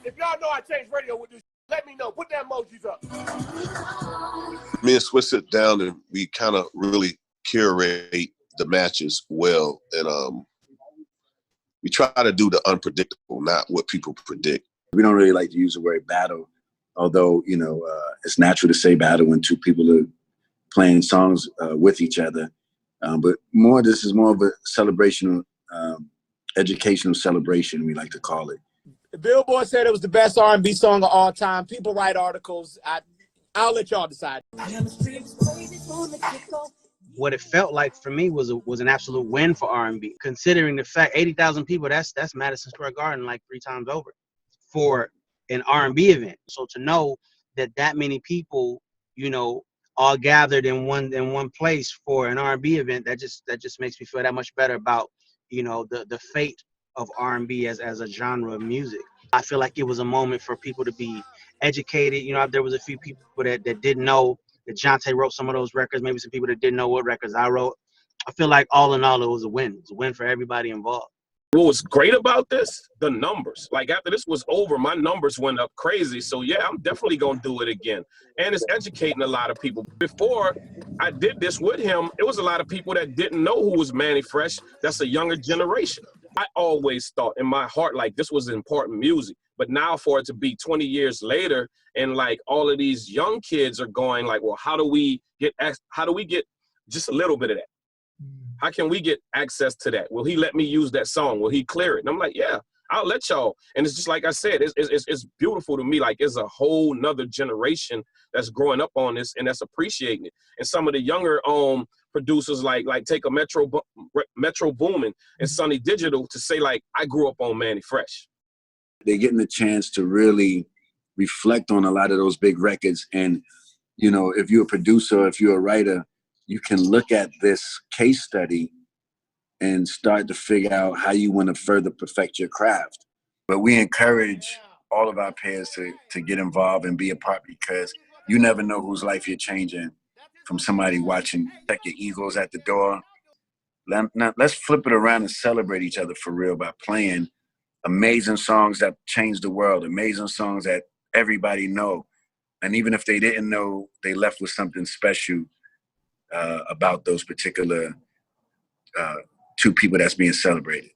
If y'all know I changed radio with this, let me know. Put the emojis up. Me and Swizz sit down and we kind of really curate the matches well. And we try to do the unpredictable, not what people predict. We don't really like to use the word battle, although, you know, it's natural to say battle when two people are playing songs with each other. But this is more of a celebrational, educational celebration, we like to call it. Billboard said it was the best R&B song of all time. People write articles. I'll let y'all decide. What it felt like for me was an absolute win for R&B. Considering the fact 80,000 people, that's Madison Square Garden like 3 times over for an R&B event. So to know that many people, you know, all gathered in one place for an R&B event, that just makes me feel that much better about, you know, the fate of R&B as a genre of music. I feel like it was a moment for people to be educated. You know, there was a few people that didn't know that Jonte wrote some of those records, maybe some people that didn't know what records I wrote. I feel like all in all, it was a win. It was a win for everybody involved. What was great about this? The numbers. Like after this was over, my numbers went up crazy. So yeah, I'm definitely gonna do it again. And it's educating a lot of people. Before I did this with him, it was a lot of people that didn't know who was Mannie Fresh. That's a younger generation. I always thought in my heart like this was important music. But now for it to be 20 years later and like all of these young kids are going like, well, how do we get just a little bit of that? How can we get access to that? Will he let me use that song? Will he clear it? And I'm like, yeah, I'll let y'all. And it's just like I said, it's beautiful to me. Like it's a whole nother generation that's growing up on this and that's appreciating it. And some of the younger producers like take a Metro Boomin and Sonny Digital to say like, I grew up on Mannie Fresh. They're getting the chance to really reflect on a lot of those big records. And, you know, if you're a producer, if you're a writer, you can look at this case study and start to figure out how you want to further perfect your craft. But we encourage all of our peers to get involved and be a part because you never know whose life you're changing from somebody watching. Check your egos at the door. Now, let's flip it around and celebrate each other for real by playing amazing songs that changed the world, amazing songs that everybody know. And even if they didn't know, they left with something special about those particular 2 people that's being celebrated.